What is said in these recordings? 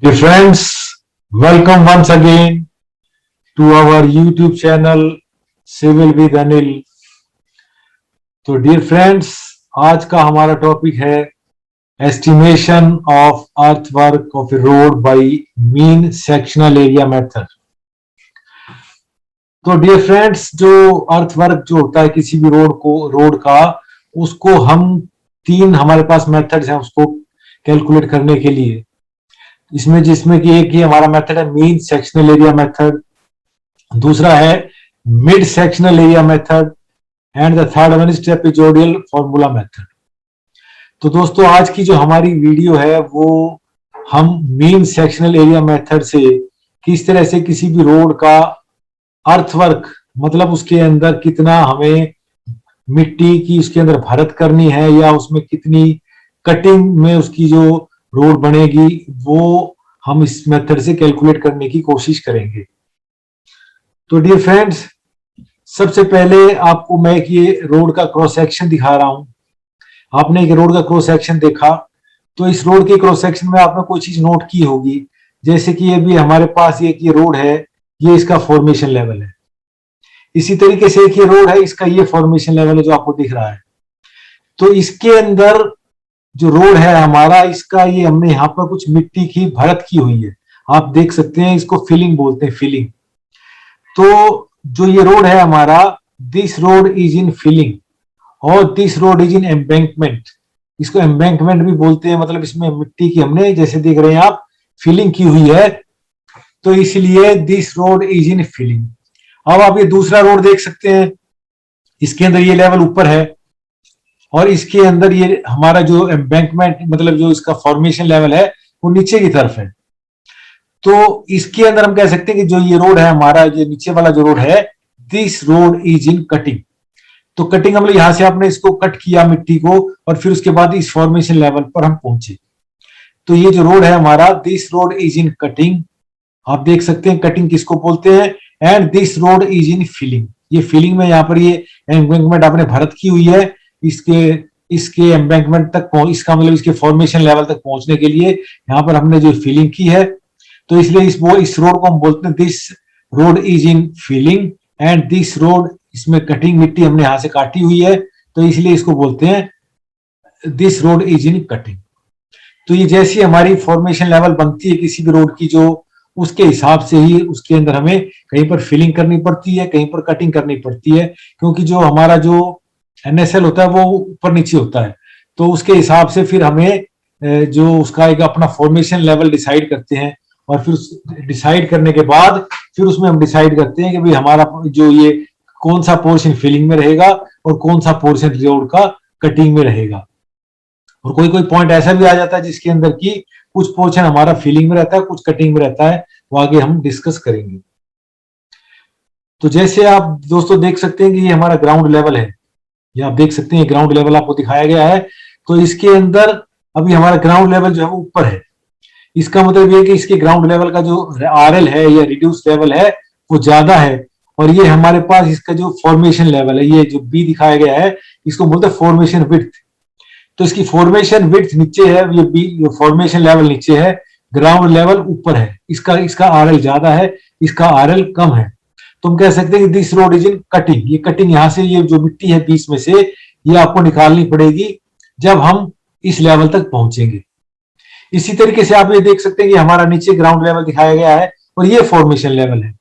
Dear friends, welcome once again to our YouTube channel Civil with Anil. तो dear friends, आज का हमारा topic है estimation of earthwork of A road by mean sectional area method. तो dear friends, जो earthwork जो होता है किसी भी रोड का उसको हम तीन हमारे पास मेथड्स हैं उसको कैलकुलेट करने के लिए। जिसमें कि एक ही हमारा मेथड है मीन सेक्शनल एरिया मेथड, दूसरा है mid sectional area method and the third one is trapezoidal formula method. तो दोस्तों, आज की जो हमारी वीडियो है वो हम मीन सेक्शनल एरिया मेथड से किस तरह से किसी भी रोड का अर्थवर्क मतलब उसके अंदर कितना हमें मिट्टी की उसके अंदर भरत करनी है या उसमें कितनी कटिंग में उसकी जो रोड बनेगी वो हम इस मेथड से कैलकुलेट करने की कोशिश करेंगे। तो डियर फ्रेंड्स, सबसे पहले आपको मैं एक ये रोड का क्रॉस सेक्शन दिखा रहा हूं। आपने एक रोड का क्रॉस सेक्शन देखा, तो इस रोड के क्रॉस सेक्शन में आपने कोई चीज नोट की होगी, जैसे कि ये भी हमारे पास एक ये रोड है, ये इसका फॉर्मेशन लेवल है। इसी तरीके से एक ये रोड है, इसका ये फॉर्मेशन लेवल है जो आपको दिख रहा है। तो इसके अंदर जो रोड है हमारा, इसका ये हमने यहाँ पर कुछ मिट्टी की भरत की हुई है, आप देख सकते हैं, इसको फिलिंग बोलते हैं, फिलिंग। तो जो ये रोड है हमारा, this road is in filling और this road is in embankment. इसको एम्बैंकमेंट भी बोलते हैं, मतलब इसमें मिट्टी की हमने जैसे देख रहे हैं आप फिलिंग की हुई है, तो इसलिए this road is in filling. अब आप ये दूसरा रोड देख सकते हैं, इसके अंदर ये लेवल ऊपर है और इसके अंदर ये हमारा जो एम्बैंकमेंट मतलब जो इसका फॉर्मेशन लेवल है वो नीचे की तरफ है। तो इसके अंदर हम कह सकते हैं कि जो ये रोड है हमारा, ये नीचे वाला जो रोड है, this road is in cutting. तो कटिंग मतलब यहां से आपने इसको कट किया मिट्टी को और फिर उसके बाद इस फॉर्मेशन लेवल पर हम पहुंचे। तो ये जो रोड है हमारा, this road is in cutting. आप देख सकते हैं कटिंग किसको बोलते हैं। And this road is in filling. ये फिलिंग में यहाँ पर ये एम्बैंकमेंट आपने भरत की हुई है, इसके एम्बैंकमेंट तक इसका मतलब इसके फॉर्मेशन लेवल तक पहुंचने के लिए यहाँ पर हमने जो फिलिंग की है, तो इसलिए इस रोड को हम बोलते हैं this road is in filling and this road, इसमें कटिंग मिट्टी हमने यहां से काटी हुई है, तो इसलिए इसको बोलते हैं this road is in cutting. तो ये जैसी हमारी फॉर्मेशन लेवल बनती है किसी भी रोड की, जो उसके हिसाब से ही उसके अंदर हमें कहीं पर फिलिंग करनी पड़ती है, कहीं पर कटिंग करनी पड़ती है, क्योंकि जो हमारा जो NSL होता है वो ऊपर नीचे होता है। तो उसके हिसाब से फिर हमें जो उसका एक अपना फॉर्मेशन लेवल डिसाइड करते हैं और फिर डिसाइड करने के बाद फिर उसमें हम डिसाइड करते हैं कि भाई हमारा जो ये कौन सा पोर्शन फिलिंग में रहेगा और कौन सा पोर्शन रोड का कटिंग में रहेगा। और कोई कोई पॉइंट ऐसा भी आ जाता है जिसके अंदर की कुछ पोर्शन हमारा फिलिंग में रहता है, कुछ कटिंग में रहता है, वो आगे हम डिस्कस करेंगे। तो जैसे आप दोस्तों देख सकते हैं कि ये हमारा ग्राउंड लेवल है, ये आप देख सकते हैं ग्राउंड लेवल आपको दिखाया गया है। तो इसके अंदर अभी हमारा ग्राउंड लेवल जो है वो ऊपर है। इसका मतलब ये है कि इसके ग्राउंड लेवल का जो RL है या रिड्यूस लेवल है वो ज्यादा है, और ये हमारे पास इसका जो फॉर्मेशन लेवल है, ये जो B दिखाया गया है, इसको बोलते हैं फॉर्मेशन विड्थ। तो इसकी फॉर्मेशन विड्थ नीचे है, ये B फॉर्मेशन लेवल नीचे है, ग्राउंड लेवल ऊपर है, इसका RL ज्यादा है, इसका RL कम है। तुम कह सकते हैं कि this road is in cutting. ये कटिंग यहां से ये जो मिट्टी है बीच में से, ये आपको निकालनी पड़ेगी जब हम इस लेवल तक पहुंचेंगे। इसी तरीके से आप ये देख सकते हैं कि हमारा नीचे ग्राउंड लेवल दिखाया गया है और ये फॉर्मेशन लेवल है।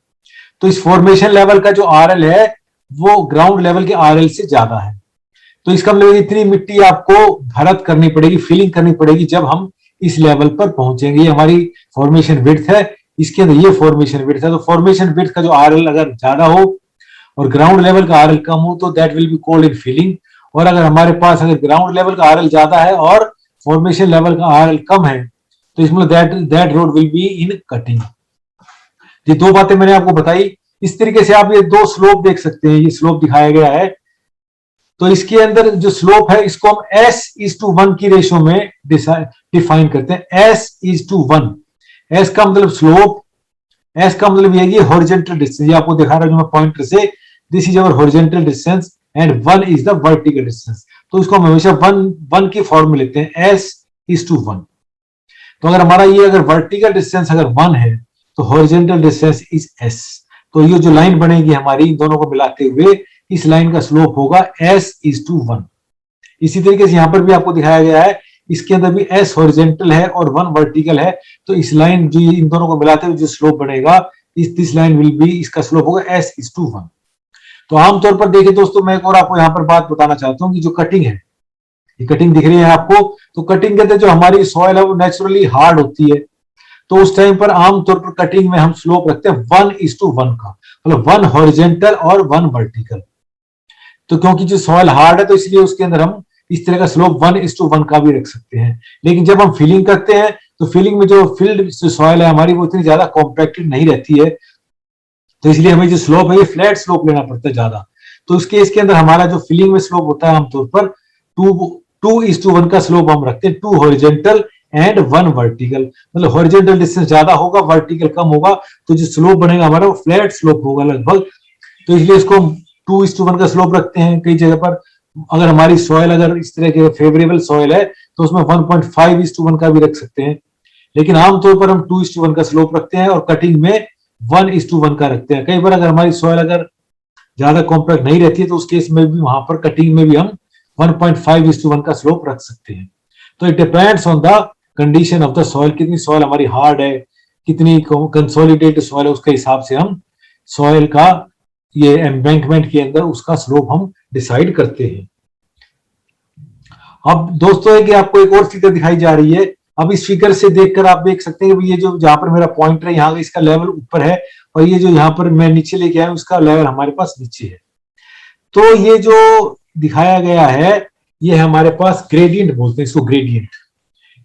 तो इस फॉर्मेशन लेवल का जो RL है वो ग्राउंड लेवल के RL से ज्यादा है। तो इसका मतलब इतनी मिट्टी आपको भरत करनी पड़ेगी, फिलिंग करनी पड़ेगी जब हम इस लेवल पर पहुंचेंगे। ये हमारी फॉर्मेशन विड्थ है, इसके अंदर ये फॉर्मेशन विड्थ है। तो फॉर्मेशन विड्थ का जो RL अगर ज्यादा हो और ग्राउंड लेवल का RL कम हो तो that will be called in filling. और अगर हमारे पास अगर ग्राउंड लेवल का RL ज्यादा है और फॉर्मेशन लेवल का RL कम है तो इसमें that road will be in cutting. ये दो बातें मैंने आपको बताई। इस तरीके से आप ये दो स्लोप देख सकते हैं, ये स्लोप दिखाया गया है। तो इसके अंदर जो स्लोप है इसको हम S:1 की रेशो में डिफाइन करते हैं। S:1। S का मतलब स्लोप, S का मतलब ये हॉरिजॉन्टल डिस्टेंस, ये आपको दिखा रहा हूं मैं पॉइंटर से, this is our horizontal distance and 1 is the vertical distance. तो इसको हम हमेशा 1 की फॉर्म में लेते हैं, S:1। तो अगर हमारा ये अगर वर्टिकल डिस्टेंस अगर 1 है तो हॉरिजॉन्टल डिस्टेंस इज s। तो ये जो लाइन बनेगी हमारी इन दोनों को मिलाते हुए, इस लाइन का स्लोप होगा s:1। इसी तरीके से यहां पर भी आपको दिखाया गया है, इसके अंदर भी s हॉरिजॉन्टल है और 1 वर्टिकल है, तो इस लाइन जो इन दोनों को मिलाते हुए जो स्लोप बनेगा, दिस लाइन विल बी, इसका स्लोप होगा s:1। तो आमतौर पर देखिए दोस्तों, मैं एक और आपको यहाँ पर बात बताना चाहता हूँ कि जो कटिंग है, ये कटिंग दिख रही है आपको, तो कटिंग कहते हैं जो हमारी सॉइल है वो नेचुरली हार्ड होती है, तो उस टाइम पर आमतौर पर कटिंग में हम स्लोप रखते हैं 1:1 का, मतलब 1 हॉरिजॉन्टल और 1 वर्टिकल। तो क्योंकि जो सॉइल हार्ड है तो इसलिए उसके अंदर हम इस तरह का स्लोप 1:1 का भी रख सकते हैं। लेकिन जब हम फिलिंग करते हैं तो फिलिंग में जो फिल्ड सॉइल है हमारी वो इतनी ज्यादा कॉम्पैक्टेड नहीं रहती है, तो इसलिए हमें जो स्लोप है ये फ्लैट स्लोप लेना पड़ता है ज्यादा। तो इस केस के अंदर हमारा जो फिलिंग में स्लोप होता है आमतौर पर 2:1 का स्लोप हम रखते हैं, 2 हॉरिजॉन्टल एंड 1 वर्टिकल, मतलब हॉरिजॉन्टल डिस्टेंस ज्यादा होगा, वर्टिकल कम होगा, तो जो स्लोप बनेगा हमारा वो फ्लैट स्लोप होगा लगभग। तो इसलिए इसको हम 2:1 का स्लोप रखते हैं कई जगह पर। अगर हमारी सॉइल अगर इस तरह के फेवरेबल सॉइल है तो उसमें 1.5:1 का भी रख सकते हैं, लेकिन आमतौर पर हम 2:1 का स्लोप रखते हैं और कटिंग में 1:1 का रखते हैं। कई बार अगर हमारी सॉइल अगर ज्यादा कॉम्पैक्ट नहीं रहती है तो उस केस में भी वहां पर कटिंग में भी हम 1.5:1 का स्लोप रख सकते हैं। तो it depends on the condition of the soil, कितनी सॉइल हमारी हार्ड है, कितनी कंसोलिडेटेड सॉइल है, उसके हिसाब से हम सॉइल का ये एम्बैंकमेंट के अंदर उसका स्लोप हम डिसाइड करते हैं। अब दोस्तों है कि आपको एक और फिगर दिखाई जा रही है। अब इस फिगर से देखकर आप देख सकते हैं कि ये जो जहां पर मेरा पॉइंटर है यहाँ इसका लेवल ऊपर है और ये जो यहाँ पर मैं नीचे लेके आया हूँ इसका लेवल हमारे पास नीचे है। तो ये जो दिखाया गया है ये हमारे पास ग्रेडियंट बोलते हैं इसको, ग्रेडियंट।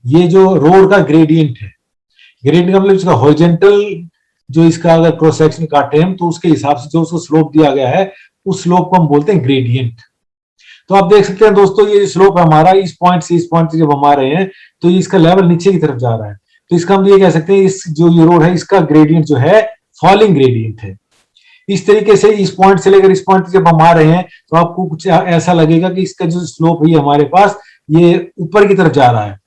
ये जो रोड का ग्रेडियंट है, ग्रेडियंट का मतलब इसका हॉरिजॉन्टल जो इसका अगर क्रॉस सेक्शन काटे हम तो उसके हिसाब से जो उसको स्लोप दिया गया है उस स्लोप को हम बोलते हैं ग्रेडियंट। तो आप देख सकते हैं दोस्तों ये स्लोप हमारा इस पॉइंट से इस पॉइंट से जब हम आ रहे हैं तो इसका लेवल नीचे की तरफ जा रहा है, तो इसका हम ये कह सकते हैं इस जो ये रोड है इसका ग्रेडियंट जो है फॉलिंग ग्रेडियंट है। इस तरीके से इस पॉइंट से लेकर इस पॉइंट जब हम आ रहे हैं तो आपको कुछ ऐसा लगेगा कि इसका जो स्लोप है हमारे पास ये ऊपर की तरफ जा रहा है।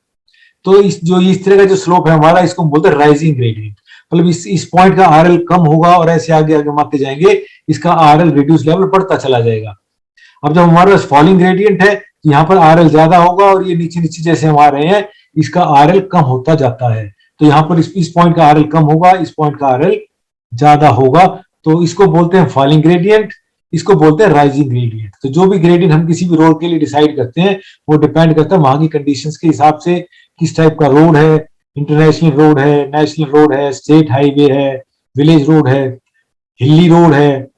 तो इस तरह का जो स्लोप है हमारा इसको हम बोलते हैं राइजिंग ग्रेडियंट, मतलब इस पॉइंट का आरएल कम होगा और ऐसे आगे आगे मारते जाएंगे इसका आरएल रिड्यूस लेवल बढ़ता चला जाएगा। अब जब हमारे पास फॉलिंग ग्रेडियंट है तो यहाँ पर आरएल ज्यादा होगा और ये नीचे नीचे जैसे हम आ रहे हैं इसका आरएल कम होता जाता है। तो यहाँ पर इस पॉइंट का आरएल कम होगा, इस पॉइंट का आरएल ज्यादा होगा, तो इसको बोलते हैं फॉलिंग ग्रेडियंट, इसको बोलते हैं राइजिंग ग्रेडियंट। तो जो भी ग्रेडियंट हम किसी भी रोड के लिए डिसाइड करते हैं वो डिपेंड करता है वहां की कंडीशंस के हिसाब से, किस टाइप का रोड है, इंटरनेशनल रोड है, नेशनल रोड है, स्टेट हाईवे है, विलेज रोड है, हिली रोड है।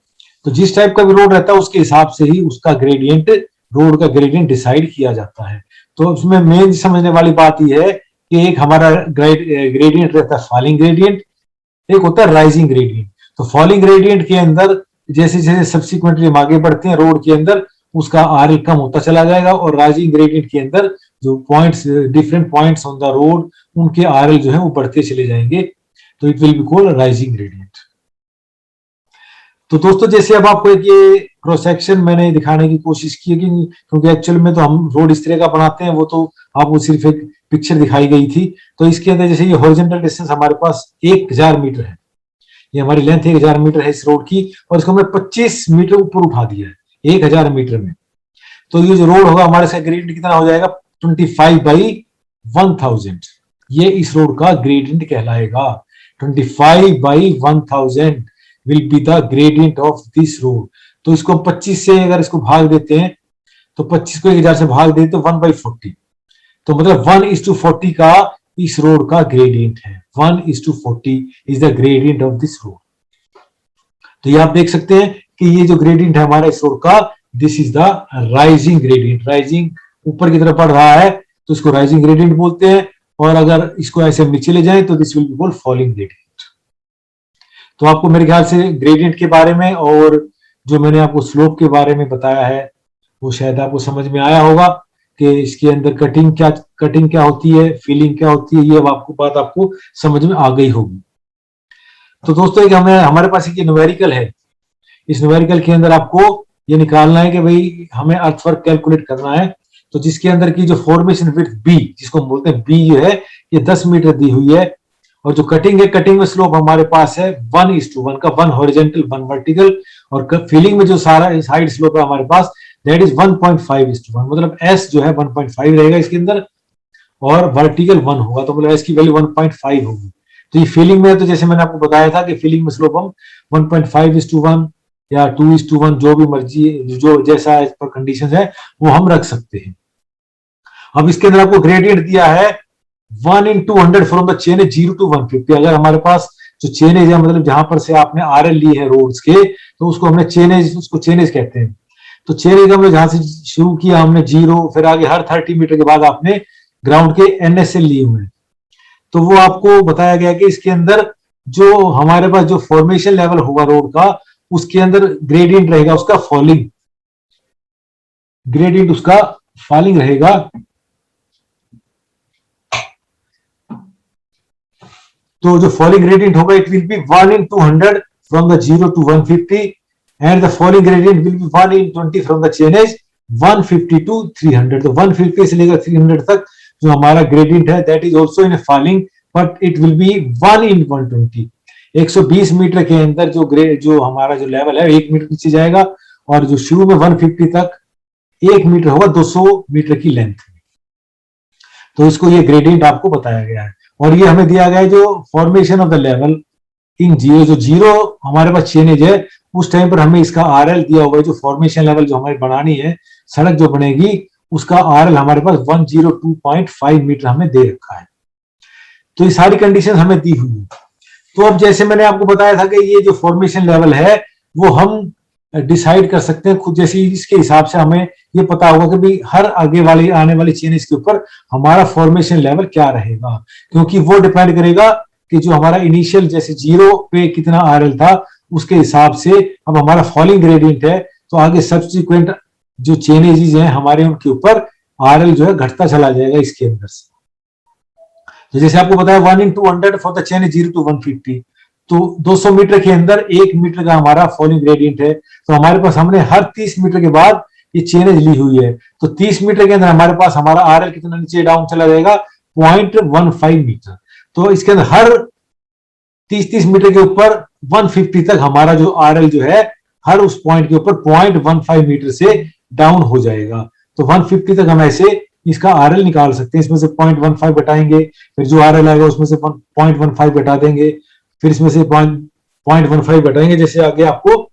तो जिस टाइप का भी रोड रहता है उसके हिसाब से ही उसका ग्रेडियंट, रोड का ग्रेडियंट डिसाइड किया जाता है। तो उसमें मेन समझने वाली बात यह है कि एक हमारा ग्रेडियंट रहता है फॉलिंग ग्रेडियंट, एक होता है राइजिंग ग्रेडियंट। तो फॉलिंग ग्रेडियंट के अंदर जैसे जैसे सब्सिक्वेंटली हम आगे बढ़ते हैं रोड के अंदर उसका आरएल कम होता चला जाएगा, और राइजिंग ग्रेडियंट के अंदर जो points, different points on the road उनके आरएल जो है वो बढ़ते चले जाएंगे। तो it will be called rising gradient. तो दोस्तों जैसे अब आपको एक ये क्रॉस सेक्शन मैंने दिखाने की कोशिश की है कि क्योंकि एक्चुअल में तो हम रोड इस तरह का बनाते हैं, वो तो आपको सिर्फ एक पिक्चर दिखाई गई थी। तो इसके अंदर जैसे ये हॉरिजॉन्टल डिस्टेंस हमारे पास 1000 मीटर है, ये हमारी लेंथ 1000 मीटर है इस रोड की, और इसको हमने 25 मीटर ऊपर उठा दिया है 1000 मीटर में। तो ये जो रोड होगा हमारे इसका ग्रेडियंट कितना हो जाएगा 25/1000। ये इस रोड का ग्रेडियंट कहलाएगा। 25/1000 will be the gradient of this road. तो इसको 25 से अगर इसको भाग देते हैं तो 25 को 1000 से भाग देते तो 1/40, तो मतलब 1:40 का इस रोड का ग्रेडियंट है। 1:40 is the gradient of this road. तो ये आप देख सकते हैं कि ये जो ग्रेडियंट है हमारा इस रोड का, this is the rising gradient. Rising ऊपर की तरफ बढ़ रहा है तो इसको राइजिंग ग्रेडियंट बोलते हैं, और अगर इसको ऐसे नीचे ले जाए तो this will be called fouling gradient. तो आपको मेरे ख्याल से ग्रेडियंट के बारे में और जो मैंने आपको स्लोप के बारे में बताया है वो शायद आपको समझ में आया होगा कि इसके अंदर कटिंग क्या होती है, फिलिंग क्या होती है, ये आपको बात आपको समझ में आ गई होगी। तो दोस्तों एक हमारे पास एक न्यूमेरिकल है, इस न्यूमेरिकल के अंदर आपको ये निकालना है कि भाई हमें अर्थवर्क कैलकुलेट करना है। तो जिसके अंदर की जो फॉर्मेशन विड्थ बी, जिसको हम बोलते हैं बी, जो है ये 10 मीटर दी हुई है। और जो कटिंग है, कटिंग में स्लोप हमारे पास है 1:1 का, 1 हॉरिजेंटल 1 वर्टिकल। और फिलिंग में जो सारा साइड स्लोप है हमारे पास, दैट इज 1.5:1, मतलब एस जो है 1.5 रहेगा इसके अंदर, और वर्टिकल 1 होगा, तो मतलब एस की वैल्यू 1.5 होगी। तो ये फीलिंग में, तो जैसे मैंने आपको बताया था कि फीलिंग में स्लोप हम 1.5:1 या 2:1, जो भी मर्जी, जो जैसा एज पर कंडीशन है वो हम रख सकते हैं। अब इसके अंदर आपको ग्रेडियंट दिया है 1/200 फ्रॉम द चेन 0 to 150। अगर हमारे पास जो चेनेज है, मतलब जहां पर से आपने आरएल ली है रोड्स के, तो उसको हमने चेनेज, उसको चेनेज कहते हैं। तो चेनेज हमने जहां से शुरू किया हमने 0, फिर आगे हर 30 मीटर के बाद आपने ग्राउंड के एनएसएल लिए हुए हैं। तो वो आपको बताया गया कि इसके अंदर जो हमारे पास जो फॉर्मेशन लेवल होगा रोड का, उसके अंदर ग्रेडियंट रहेगा उसका फॉलिंग, ग्रेडियंट उसका फॉलिंग रहेगा। तो जो फॉलिंग ग्रेडियंट होगा, it will B 1/200 from the 0 to 150, and the falling gradient will be 1/20 from the chainage 150 to 300। तो 150 से लेकर 300 तक जो हमारा ग्रेडियंट है, that is also in falling, but it will be 1/120। 120 metre के अंदर जो हमारा जो लेवल है 1 मीटर नीचे जाएगा, और जो शुरू में 150 तक 1 मीटर होगा 200 मीटर की लेंथ। तो इसको ये ग्रेडियंट आपको बताया गया है। और ये हमें दिया गया है जो formation of the level in zero, जो जीरो हमारे पास चेनेज है उस टाइम पर हमें इसका आरएल दिया हुआ है। जो फॉर्मेशन लेवल जो हमें बनानी है, सड़क जो बनेगी, उसका आरएल हमारे पास 102.5 मीटर हमें दे रखा है। तो ये सारी कंडीशन हमें दी हुई है। तो अब जैसे मैंने आपको बताया था कि ये जो फॉर्मेशन लेवल है वो हम डिसाइड कर सकते हैं खुद, जैसे इसके हिसाब से हमें ये पता होगा कि भाई हर आगे वाली आने वाली चेनेज के ऊपर हमारा फॉर्मेशन लेवल क्या रहेगा, क्योंकि वो डिपेंड करेगा कि जो हमारा इनिशियल जैसे 0 पे कितना आरएल था, उसके हिसाब से अब हमारा फॉलिंग ग्रेडियंट है, तो आगे सब्सिक्वेंट जो चेनेजेस हैं हमारे, उनके ऊपर आरएल जो है घटता चला जाएगा इसके अंदर से। तो जैसे आपको बताया 1/200 फॉर द चेन 0 to 150, तो 200 मीटर के अंदर 1 मीटर का हमारा फॉलिंग ग्रेडियंट है। तो हमारे पास हमने हर 30 मीटर के बाद ये चेनेज ली हुई है, तो 30 मीटर के अंदर हमारे पास हमारा आरएल कितना नीचे डाउन चला जाएगा, 0.15 मीटर। तो इसके अंदर हर 30 मीटर के ऊपर 150 तक हमारा जो आरएल जो है हर उस पॉइंट के ऊपर 0.15 मीटर से डाउन हो जाएगा। तो 150 तक हम ऐसे इसका आरएल निकाल सकते हैं। इसमें से 0.15 घटाएंगे, फिर जो आरएल आएगा उसमें से 0.15 घटा देंगे, फिर इसमें से 0.15 घटाएंगे, जैसे आगे आपको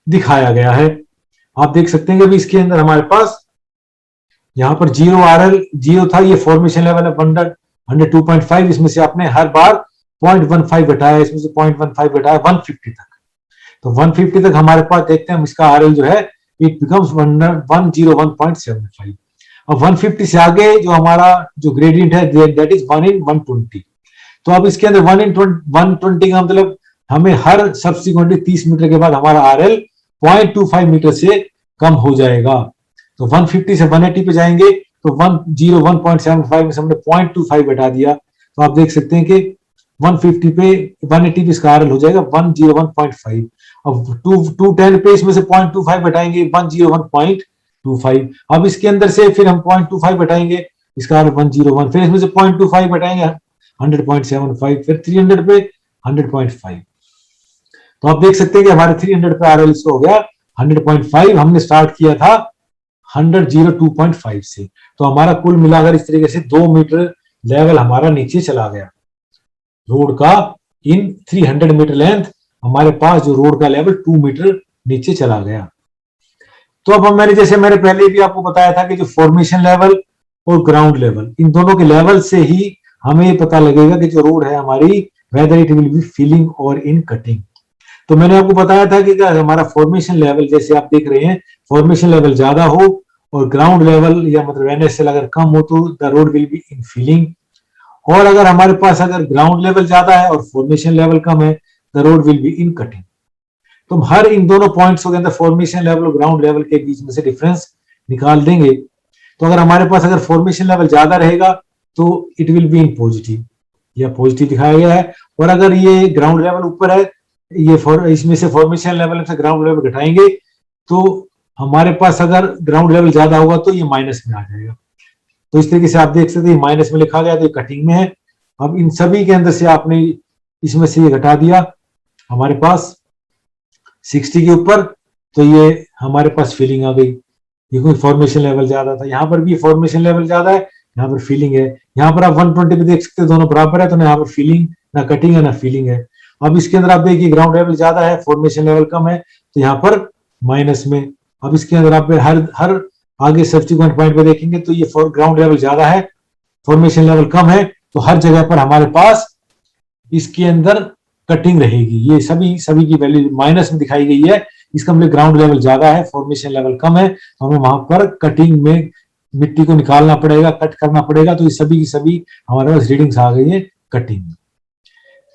दिखाया गया है। आप देख सकते हैं कि इसके अंदर हमारे पास यहाँ पर 0 आरएल 0 था, ये फॉर्मेशन लेवल है 102.5, इसमें से आपने हर बार 0.15 घटाया, इसमें से 0.15 घटाया 150 तक। तो 150 तक हमारे पास देखते हैं हम इसका आरएल जो है इट बिकम्स 101.75। अब 150 से आगे जो हमारा जो ग्रेडियंट है दैट इज 1/120। तो अब इसके अंदर 1/120 का मतलब हमें हर सब्सिक्वेंटली 30 मीटर के बाद हमारा आरएल 0.25 मीटर से कम हो जाएगा। तो 150 से 180 पे जाएंगे, तो 101.75 में से हमने 0.25 घटा दिया, तो आप देख सकते हैं कि 150 पे 180 पे इसका आरएल हो जाएगा 101.5। अब 210 पे इसमें से 0.25 घटाएंगे 101.25। अब इसके अंदर से फिर हम 0.25 घटाएंगे, इसका आरएल 101, फिर इसमें से 0.25 घटाएंगे 100.75, फिर 300 पे 100.5। तो आप देख सकते हैं कि हमारे 300 पे आरएल हो गया 100.5। हमने स्टार्ट किया था 102.5 से, तो हमारा कुल मिलाकर इस तरीके से 2 मीटर लेवल हमारा नीचे चला गया रोड का। इन 300 मीटर लेंथ हमारे पास जो रोड का लेवल 2 मीटर नीचे चला गया। तो अब मैंने पहले भी आपको बताया था कि जो फॉर्मेशन लेवल और ग्राउंड लेवल, इन दोनों के लेवल से ही हमें ये पता लगेगा कि जो रोड है हमारी whether it will be filling और इन कटिंग। तो मैंने आपको बताया था कि हमारा फॉर्मेशन लेवल, जैसे आप देख रहे हैं, फॉर्मेशन लेवल ज्यादा हो और ग्राउंड लेवल या मतलब एनएसएल अगर कम हो तो the road will be in filling. और अगर हमारे पास अगर ग्राउंड लेवल ज्यादा है और फॉर्मेशन लेवल कम है, the road will be in cutting. तो हम हर इन दोनों पॉइंट्स के अंदर फॉर्मेशन लेवल और ग्राउंड लेवल के बीच में से डिफरेंस निकाल देंगे। तो अगर हमारे पास अगर फॉर्मेशन लेवल ज्यादा रहेगा तो it will be in positive, या पॉजिटिव दिखाया गया है। और अगर ये ग्राउंड लेवल ऊपर है, ये इसमें से फॉर्मेशन लेवल से ग्राउंड लेवल घटाएंगे तो हमारे पास अगर ग्राउंड लेवल ज्यादा होगा तो ये माइनस में आ जाएगा। तो इस तरीके से आप देख सकते हैं माइनस में लिखा गया तो ये कटिंग में है। अब इन सभी के अंदर से आपने इसमें से ये घटा दिया हमारे पास 60 के ऊपर, तो ये हमारे पास फीलिंग आ गई। ये कोई फॉर्मेशन लेवल ज्यादा था, यहाँ पर भी फॉर्मेशन लेवल ज्यादा है, यहाँ पर फीलिंग है। यहाँ पर आप 120 पे देख सकते हैं दोनों बराबर है, तो ना यहाँ पर फीलिंग ना कटिंग है ना फीलिंग है। अब इसके अंदर आप देखिए ग्राउंड लेवल ज्यादा है, फॉर्मेशन लेवल कम है, तो यहाँ पर माइनस में। अब इसके अंदर आप हर आगे सब्सिक्वेंट पॉइंट पे देखेंगे तो ये ग्राउंड लेवल ज्यादा है, फॉर्मेशन लेवल कम है, तो हर जगह पर हमारे पास इसके अंदर कटिंग रहेगी। ये सभी की वैल्यू माइनस में दिखाई गई है, इसका मतलब ग्राउंड लेवल ज्यादा है, फॉर्मेशन लेवल कम है, तो हमें वहां पर कटिंग में मिट्टी को निकालना पड़ेगा, कट करना पड़ेगा। तो ये सभी की सभी हमारे पास रीडिंग्स आ गई है कटिंग में।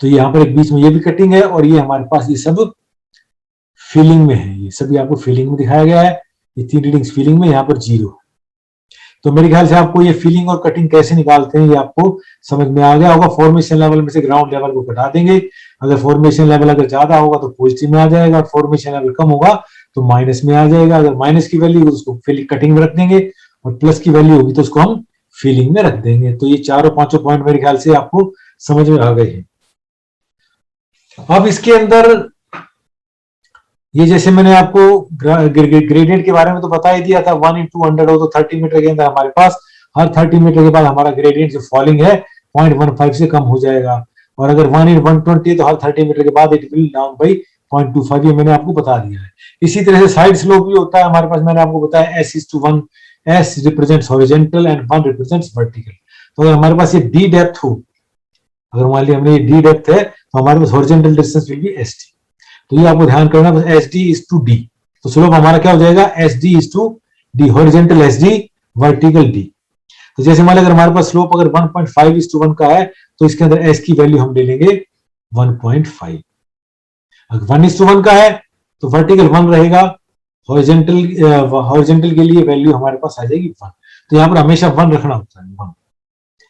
तो यहाँ पर एक बीच में ये भी कटिंग है, और ये हमारे पास ये सब फीलिंग में है, ये सभी आपको फीलिंग में दिखाया गया है। ये 3 रीडिंग्स फीलिंग में, यहाँ पर 0 है। तो मेरे ख्याल से आपको ये फीलिंग और कटिंग कैसे निकालते हैं ये आपको समझ में आ गया होगा। फॉर्मेशन लेवल में से ग्राउंड लेवल को घटा देंगे, अगर फॉर्मेशन लेवल अगर ज्यादा होगा तो पॉजिटिव में आ जाएगा, और फॉर्मेशन लेवल कम होगा तो माइनस में आ जाएगा। अगर माइनस की वैल्यू उसको कटिंग में रख देंगे, और प्लस की वैल्यू होगी तो उसको हम फीलिंग में रख देंगे। तो ये 4-5 पॉइंट मेरे ख्याल से आपको समझ में आ गए हैं। अब इसके अंदर ये जैसे मैंने आपको ग्रेडियंट के बारे में तो बता ही दिया था, 1/100 हो तो 30 मीटर के अंदर हमारे पास हर 30 मीटर के बाद हमारा ग्रेडियंट जो फॉलिंग है 0.15 से कम हो जाएगा, और अगर 1/120 है तो हर 30 मीटर के बाद इट विल डाउन बाई 0.25। ये मैंने आपको बता दिया है। इसी तरह से साइड स्लोप भी होता है हमारे पास, मैंने आपको बताया S:1, S represents horizontal and 1 represents vertical. तो अगर हमारे पास ये D डेप्थ हो, अगर मान लिया हमने ये D डेप्थ है तो हमारे पास horizontal distance will be ST। तो ये आपको ध्यान करना है, SD:D। तो स्लोप हमारा क्या हो जाएगा, SD:D, horizontal SD, vertical D। तो जैसे मान अगर हमारे पास स्लोप अगर 1.5:1 का है तो इसके अंदर S की वैल्यू हम ले लेंगे 1.5। अगर 1:1 का है तो वर्टिकल 1 रहेगा, हॉरिजॉन्टल के लिए वैल्यू हमारे पास आ जाएगी 1। तो यहाँ पर हमेशा 1 रखना होता है, 1।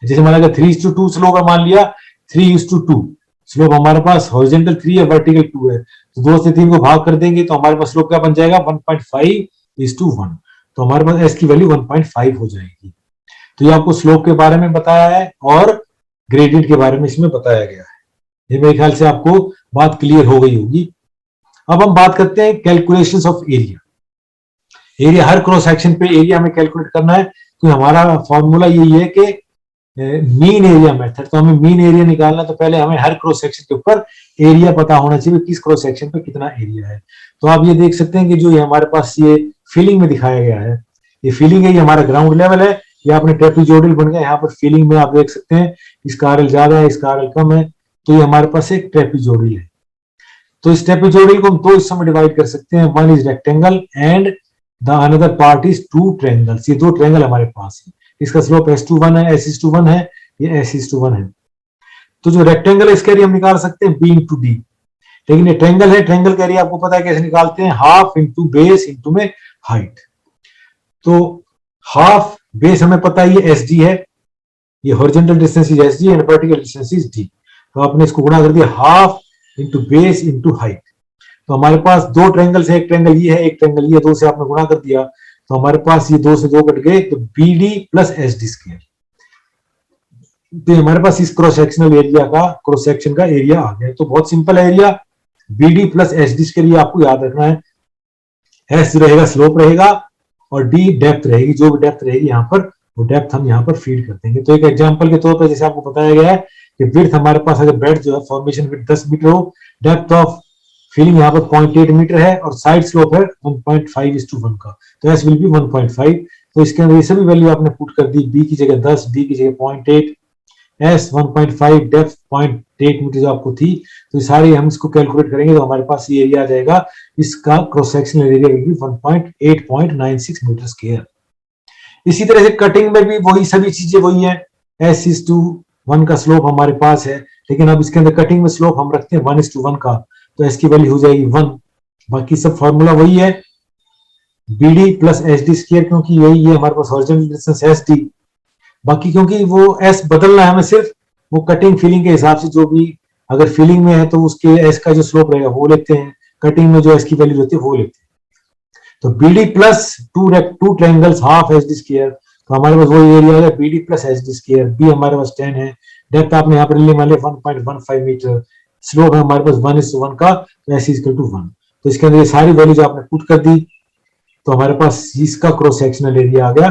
जैसे मान अगर 3:2 स्लोप है, मान लिया 3:2 स्लोप हमारे पास हॉरिजॉन्टल 3 है, वर्टिकल 2 है, तो 2 से 3 को भाग कर देंगे तो हमारे पास स्लोप क्या बन जाएगा, 1.5:1। तो हमारे पास S की वैल्यू 1.5 हो जाएगी। तो ये आपको स्लोप के बारे में बताया है और ग्रेडियंट के बारे में इसमें बताया गया है। ये मेरे ख्याल से आपको बात क्लियर हो गई होगी। अब हम बात करते हैं calculations of area. Area her cross section पे एरिया हमें कैलकुलेट करना है, तो हमारा फॉर्मूला यही है कि मीन एरिया मेथड। तो हमें मीन एरिया निकालना, तो पहले हमें हर क्रॉस सेक्शन के ऊपर एरिया पता होना चाहिए, किस क्रॉस सेक्शन पे कितना एरिया है। तो आप ये देख सकते हैं कि जो ये हमारे पास ये फीलिंग में दिखाया गया है, ये फीलिंग है, ये हमारा ग्राउंड लेवल है, ये आपने ट्रेपेजोइडल बन गया। यहाँ पर फीलिंग में आप देख सकते हैं इसका RL ज्यादा है, इसका RL कम है, तो ये हमारे पास एक ट्रेपेजोइडल है। तो इस ट्रेपेजोइडल को हम 2 हिस्सों में डिवाइड कर सकते हैं, one is rectangle and the another part is 2 triangles. ये 2 ट्रायंगल हमारे पास है, इसका स्लोप S:1 है, S:1 है, ये S:1 है। तो जो रेक्टेंगल है इसका एरिया हम निकाल सकते हैं B/D, लेकिन ये ट्रायंगल है, ट्रायंगल का एरिया आपको पता है कैसे निकालते हैं, हाफ इंटू बेस इंटू में हाइट। तो हाफ बेस हमें पता है ये SD है, ये horizontal distance is SD and vertical distance is D। तो आपने इसको गुणा कर दिया, half into base into height. तो हमारे पास 2 ट्रायंगल्स है, एक ट्रायंगल ये है, एक ट्रायंगल ये, 2 से आपने गुणा कर दिया, तो हमारे पास ये 2 से 2 कट गए, तो BD प्लस SD स्क्वायर। तो हमारे पास इस क्रॉस सेक्शनल एरिया का, क्रॉस सेक्शन का एरिया आ गया। तो बहुत simple area, BD plus SD के लिए आपको याद रखना है, S रहेगा स्लोप रहेगा, और D डेप्थ रहेगी, जो भी डेप्थ रहेगी यहाँ पर वो डेप्थ हम यहाँ पर फीड कर देंगे। तो एक एग्जांपल के तौर पर जैसे आपको बताया गया है कि विड्थ हमारे पास अगर बेड जो है फॉर्मेशन विड्थ 10 मीटर हो, डेप्थ ऑफ फीलिंग यहाँ पर 0.8 मीटर है, और साइड स्लोप है 1.5:1 का, तो S विल बी 1.5। तो इसके अंदर ये सभी वैल्यू आपने पुट कर दी, B की जगह 10, D की जगह 0.8, S 1.5, डेप्थ 0.8 मीटर जो आपको थी। तो सारी हम इसको कैलकुलेट करेंगे तो हमारे पास ये एरिया आ जाएगा, इसका cross sectional area will be 1.896 metre square. इसी तरह से कटिंग में भी वही सभी चीजें वही है, S:1 का स्लोप हमारे पास है, लेकिन अब इसके अंदर कटिंग में स्लोप हम रखते हैं 1:1 का, तो S की वैल्यू हो जाएगी 1। बाकी सब फॉर्मूला वही है, BD प्लस SD स्क्वायर, क्योंकि यही है हमारे पास हॉरिजॉन्टल डिस्टेंस SD। बाकी क्योंकि वो S बदलना है हमें, सिर्फ वो कटिंग फीलिंग के हिसाब से, जो भी अगर फीलिंग में है तो उसके S का जो स्लोप रहेगा वो लेते हैं, कटिंग में जो S की वैल्यू रहती है वो लेते हैं। तो BD plus two triangles half H D square, तो हमारे पास वो एरिया है BD plus H D square. B हमारे पास 10 है, डेप्थ आपने यहाँ पर ले मान लिया 1.15 मीटर, स्लोप है हमारे पास 1:1 का, तो एस इक्वल टू 1। तो इसके अंदर ये सारी वैल्यूज आपने पुट कर दी, तो हमारे पास इसका क्रॉस सेक्शनल एरिया आ गया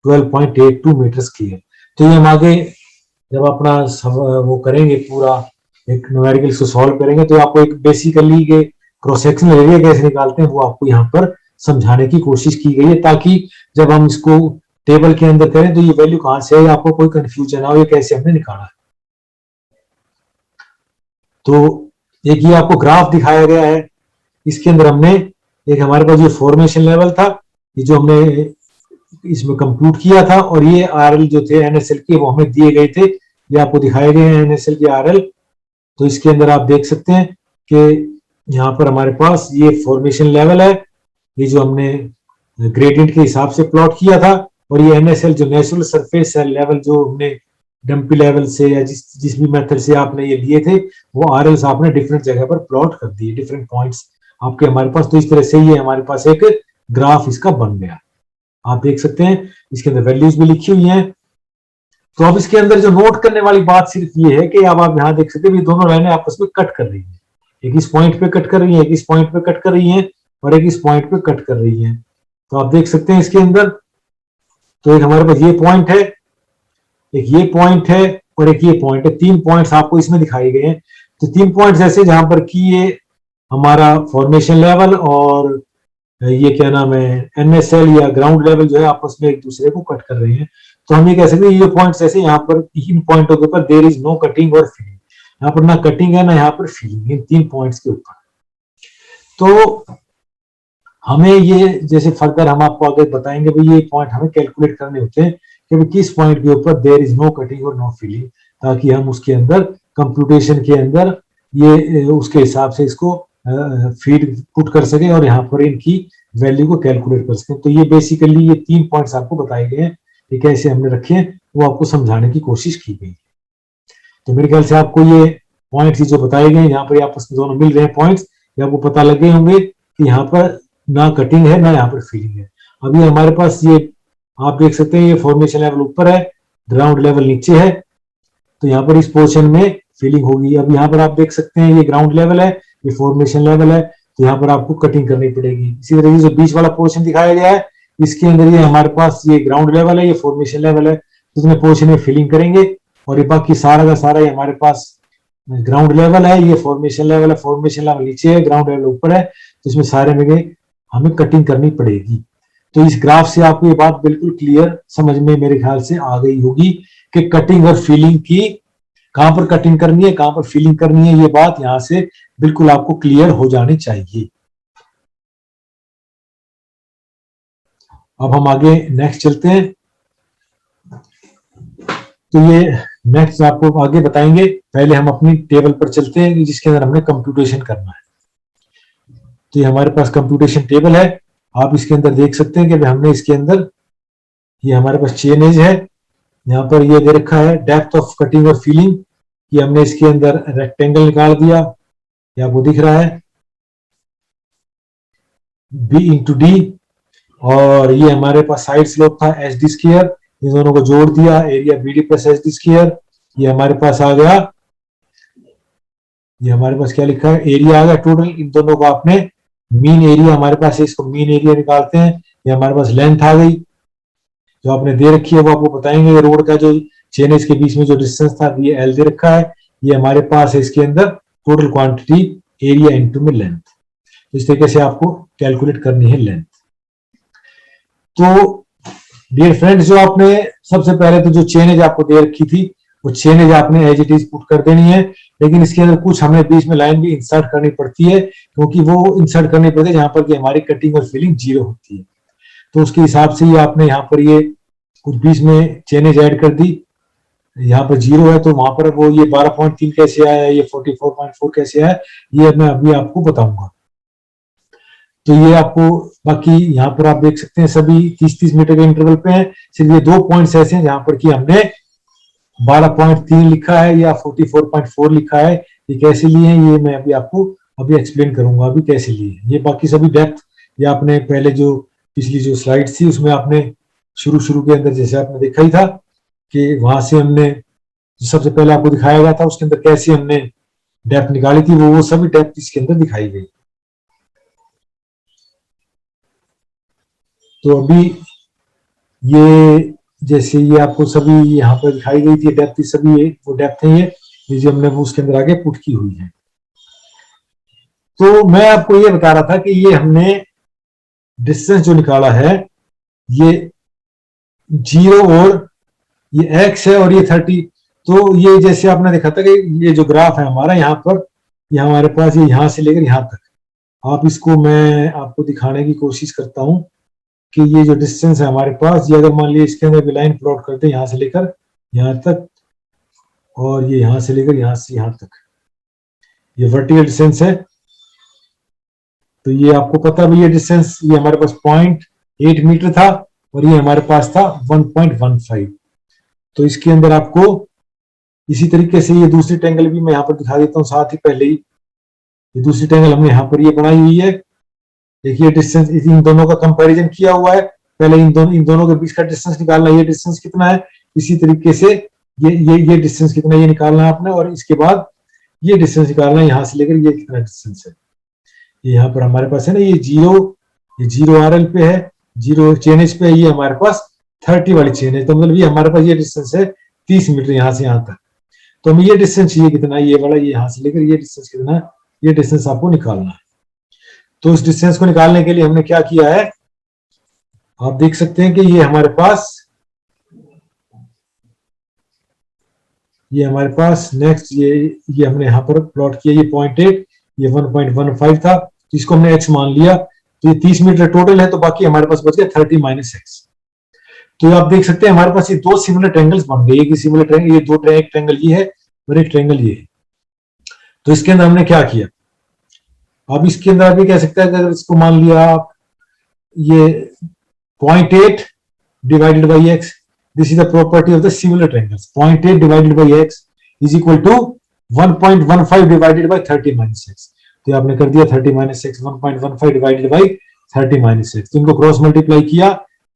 12.82 मीटर स्क्वायर। तो ये हम आगे जब अपना वो करेंगे पूरा एक न्यूमेरिकल को सॉल्व करेंगे, तो आपको एक बेसिकली ये क्रॉस सेक्शनल एरिया कैसे निकालते हैं वो आपको यहाँ पर समझाने की कोशिश की गई है, ताकि जब हम इसको टेबल के अंदर करें तो ये वैल्यू कहां से है आपको कोई कंफ्यूजन ना हो, ये कैसे हमने निकाला है। तो एक ये आपको ग्राफ दिखाया गया है, इसके अंदर हमने एक हमारे पास ये फॉर्मेशन लेवल था, ये जो हमने इसमें कंप्यूट किया था, और ये आरएल जो थे एनएसएल के वो हमें दिए गए थे, ये आपको दिखाए गए हैं एनएसएल के आरएल। तो इसके अंदर आप देख सकते हैं कि यहाँ पर हमारे पास ये फॉर्मेशन लेवल है, ये जो हमने ग्रेडियंट के हिसाब से प्लॉट किया था, और ये एनएसएल जो नेचुरल सरफेस लेवल जो हमने डंपी लेवल से या जिस भी मेथड से आपने ये लिए थे, वो आरएल्स आपने डिफरेंट जगह पर प्लॉट कर दिए, डिफरेंट पॉइंट्स आपके हमारे पास। तो इस तरह से ये हमारे पास एक ग्राफ इसका बन गया, आप देख सकते हैं इसके अंदर वैल्यूज भी लिखी हुई हैं। तो अब इसके अंदर जो नोट करने वाली बात सिर्फ ये है कि अब आप यहाँ देख सकते हैं ये दोनों लाइनें आपस में कट कर रही हैं, एक इस पॉइंट पे कट कर रही है, एक इस पॉइंट पे कट कर रही है, और एक इस पॉइंट पे कट कर रही है। तो आप देख सकते हैं इसके अंदर, तो एक हमारे पास ये पॉइंट है, एक ये पॉइंट है, और एक ये पॉइंट है, 3 पॉइंट्स आपको इसमें दिखाई गए हैं। तो 3 पॉइंट्स ऐसे जहां पर कि ये हमारा फॉर्मेशन लेवल और ये क्या नाम है एनएसएल या ग्राउंड लेवल जो है आपस में एक दूसरे को कट कर रहे हैं। तो हम ये कह सकते हैं ये पॉइंट्स ऐसे यहाँ पर इन पॉइंटों के ऊपर देयर इज नो कटिंग और फिलिंग, यहाँ पर ना कटिंग है ना यहाँ पर फिलिंग, इन 3 पॉइंट्स के ऊपर। तो हमें ये जैसे फर्दर हम आपको आगे बताएंगे भाई ये पॉइंट हमें कैलकुलेट करने होते हैं कि भाई किस पॉइंट के ऊपर देयर इज नो कटिंग और नो फिलिंग, ताकि हम उसके अंदर कंप्यूटेशन के अंदर ये उसके हिसाब से इसको फीड पुट कर सके और यहाँ पर इनकी वैल्यू को कैलकुलेट कर सके। तो ये बेसिकली ये 3 पॉइंट्स आपको बताए गए हैं, ये कैसे हमने रखे हैं वो आपको समझाने की कोशिश की गई। तो मेरे ख्याल से आपको ये पॉइंट्स जो बताए गए यहाँ पर आपस में दोनों मिल रहे हैं पॉइंट्स, ये आपको पता लग गए होंगे कि यहाँ पर ना कटिंग है ना यहाँ पर फिलिंग है। अभी हमारे पास ये आप देख सकते हैं ये फॉर्मेशन लेवल ऊपर है, ग्राउंड लेवल नीचे है, तो यहाँ पर इस पोर्शन में फिलिंग होगी। अब यहाँ पर आप देख सकते हैं ये ग्राउंड लेवल है, ये फॉर्मेशन लेवल है, तो यहाँ पर आपको कटिंग करनी पड़ेगी। इसी तरह जो बीच वाला पोर्शन दिखाया गया है इसके अंदर ये हमारे पास ये ग्राउंड लेवल है, ये फॉर्मेशन लेवल है, तो इसमें पोर्शन में फिलिंग करेंगे, और ये बाकी सारा का सारा ये हमारे पास ग्राउंड लेवल है, ये फॉर्मेशन लेवल है, फॉर्मेशन लेवल नीचे है, ग्राउंड लेवल ऊपर है, तो इसमें सारे में हमें कटिंग करनी पड़ेगी। तो इस ग्राफ से आपको ये बात बिल्कुल क्लियर समझ में मेरे ख्याल से आ गई होगी कि कटिंग और फिलिंग की कहां पर कटिंग करनी है कहां पर फिलिंग करनी है, ये बात यहां से बिल्कुल आपको क्लियर हो जानी चाहिए। अब हम आगे नेक्स्ट चलते हैं। तो ये नेक्स्ट आपको आगे बताएंगे, पहले हम अपनी टेबल पर चलते हैं जिसके अंदर हमने कंप्यूटेशन करना है। तो ये हमारे पास कंप्यूटेशन टेबल है, आप इसके अंदर देख सकते हैं कि हमने इसके अंदर ये हमारे पास चेन एज है, यहाँ पर ये दे रखा है डेप्थ ऑफ कटिंग और फिलिंग, ये हमने इसके अंदर रेक्टेंगल निकाल दिया, ये आपको दिख रहा है बी इंटू डी, और ये हमारे पास साइड स्लोप था एच डी स्क्वायर, इन दोनों को जोड़ दिया area B D plus H D square, ये हमारे पास आ गया, ये हमारे पास क्या लिखा है एरिया आ गया टोटल। इन दोनों को आपने मीन एरिया हमारे पास है, इसको मीन एरिया निकालते हैं, ये हमारे पास लेंथ आ गई जो आपने दे रखी है वो आपको बताएंगे। रोड का जो चेनेज के बीच में जो डिस्टेंस था ये एल दे रखा है, ये हमारे पास है इसके अंदर टोटल क्वांटिटी एरिया इनटू में लेंथ, इस तरीके से आपको कैलकुलेट करनी है लेंथ। तो डियर फ्रेंड्स जो आपने सबसे पहले तो जो चेनेज आपको दे रखी थी वो चेनेज आपने एज इट इज पुट कर देनी है, लेकिन इसके अंदर कुछ हमें बीच में लाइन भी इंसर्ट करनी पड़ती है, क्योंकि वो इंसर्ट करनी पड़ती है जहां पर कि हमारी कटिंग और फिलिंग जीरो होती है। तो उसके हिसाब से ही आपने यहाँ पर ये कुछ बीच में चेनेज ऐड कर दी, यहाँ पर जीरो है तो वहां पर वो ये 12.3 कैसे आया, ये 44.4 कैसे आया, ये मैं अभी आपको बताऊंगा। तो ये आपको बाकी यहाँ पर आप देख सकते हैं सभी 30-30 मीटर के इंटरवल पे हैं, सिर्फ ये 2 पॉइंट्स ऐसे हैं जहां पर कि हमने 12.3 लिखा है या 44.4 लिखा है, ये कैसे लिए हैं ये मैं अभी आपको अभी एक्सप्लेन करूंगा अभी कैसे लिए। ये बाकी सभी डेप्थ या आपने पहले जो पिछली जो स्लाइड थी उसमें आपने शुरू के अंदर जैसे आपने देखा ही था कि वहां से हमने जो सबसे पहले आपको दिखाया गया था उसके अंदर कैसे हमने डेप्थ निकाली थी, वो सभी डेप्थ इसके अंदर दिखाई गई। तो अभी ये जैसे ये आपको सभी यहाँ पर दिखाई गई थी डेप्थ, सभी ये वो डेप्थ है ये जो हमने वो उसके अंदर आगे पुट की हुई है। तो मैं आपको ये बता रहा था कि ये हमने डिस्टेंस जो निकाला है ये 0 और ये x है और ये 30। तो ये जैसे आपने देखा था कि ये जो ग्राफ है हमारा यहाँ पर, ये हमारे पास ये यहाँ से लेकर यहाँ तक, आप इसको मैं आपको दिखाने की कोशिश करता हूँ कि ये जो डिस्टेंस है हमारे पास, ये अगर मान लीजिए इसके अंदर लाइन प्लॉट करते हैं यहाँ से लेकर यहाँ तक और ये यहाँ से लेकर यहाँ से यहाँ तक, ये वर्टिकल डिस्टेंस है। तो ये आपको पता भी ये डिस्टेंस ये हमारे पास 0.8 मीटर था और ये हमारे पास था 1.15। तो इसके अंदर आपको इसी तरीके से ये दूसरी ट्रायंगल भी मैं यहाँ पर दिखा देता हूँ साथ ही पहले ही। ये दूसरी ट्रायंगल हमने यहाँ पर ये बनाई हुई है, देखिए डिस्टेंस इन दोनों का कंपैरिजन किया हुआ है। पहले इन दोनों के बीच का डिस्टेंस निकालना, ये डिस्टेंस कितना है, इसी तरीके से ये डिस्टेंस कितना ये निकालना है आपने, और इसके बाद ये डिस्टेंस निकालना है यहाँ से लेकर ये कितना डिस्टेंस है। ये यहाँ पर हमारे पास है ना, ये जीरो RL पे है, 0 चेन एज पे है, ये हमारे पास 30 वाली चेन है। तो मतलब ये हमारे पास ये डिस्टेंस है 30 मीटर यहाँ से यहाँ तक। तो हमें ये डिस्टेंस चाहिए कितना, ये वाला ये यहाँ से लेकर ये डिस्टेंस कितना है, ये डिस्टेंस आपको निकालना है। तो इस डिस्टेंस को निकालने के लिए हमने क्या किया है, आप देख सकते हैं कि ये हमारे पास नेक्स्ट ये हमने यहाँ पर प्लॉट किया, ये 0.8 ये 1.15 था, तो इसको हमने x मान लिया। तो ये 30 मीटर टोटल है, तो बाकी हमारे पास बच गया 30 माइनस x। तो आप देख सकते हैं हमारे पास ये दो सिमिलर ट्रायंगल्स बन गए, एक सिमिलर ट्रायंगल, ये दो एक ट्रायंगल ये है और एक ट्रायंगल ये है। तो इसके अंदर हमने क्या किया, अब इसके अंदर आप ये कह सकते हैं अगर इसको मान लिया आप ये 0.8 divided by x, this is the property of the similar triangles. 0.8 divided by x is equal to 1.15 divided by 30 minus x। तो आपने कर दिया 30 minus x, 1.15 divided by 30 minus x। तो इनको क्रॉस मल्टीप्लाई किया,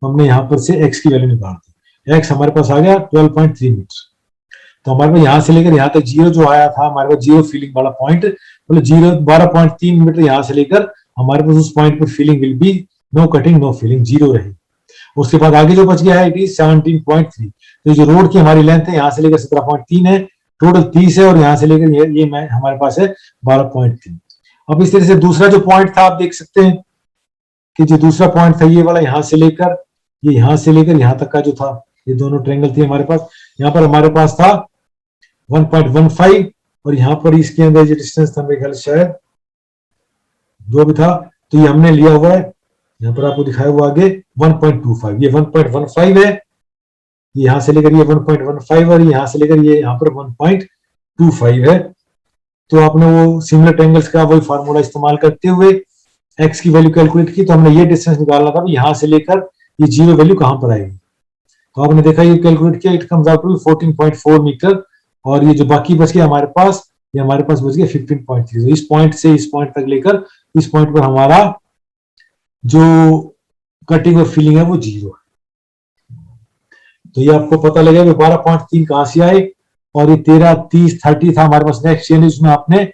हमने यहाँ पर से x की वैल्यू निकाल दी, x हमारे पास आ गया 12.3 मीटर। तो हमारे पास यहाँ से लेकर यहाँ तक जीरो जो आया था, हमारे पास जीरो फीलिंग वाला पॉइंट, मतलब 12.3 मीटर यहाँ से लेकर हमारे पास उस पॉइंट पर filling will be no cutting no filling, zero रही। उसके बाद आगे जो बच गया है इट इज 17.3। तो जो रोड की हमारी लेंथ है यहाँ से लेकर 17.3 है, टोटल 30 है, और यहाँ से लेकर ये हमारे पास है 12.3। अब इस तरह से दूसरा जो पॉइंट था आप देख सकते हैं कि जो दूसरा पॉइंट था ये वाला, यहाँ से लेकर यहाँ तक का जो था, ये दोनों ट्रायंगल थे हमारे पास। यहाँ पर हमारे पास था 1.15 और यहाँ पर इसके अंदर जो डिस्टेंस था मेरे ख्याल शायद जो भी था, तो ये हमने लिया हुआ है, यहाँ पर आपको दिखाया हुआ आगे 1.25। ये 1.15 है, यहाँ से लेकर ये 1.15 और यहाँ से लेकर ये यहाँ पर 1.25 है। तो आपने वो सिमिलर ट्रायंगल्स का वही फार्मूला इस्तेमाल करते हुए x की वैल्यू कैलकुलेट की। तो हमने ये डिस्टेंस निकालना था, यहाँ से लेकर ये जीरो वैल्यू कहाँ पर आएगी। तो आपने देखा ये कैलकुलेट किया, it comes out to 14.4 metre, और ये जो बाकी बच गया हमारे पास, ये हमारे पास बच गया 15.3। तो इस पॉइंट से इस पॉइंट तक लेकर इस पॉइंट पर हमारा जो कटिंग और फिलिंग है वो जीरो है। तो ये आपको पता लगा कि 12.3 कहां से आए, और ये 13, 30, 30 था हमारे पास नेक्स्ट चेंज, उसमें आपने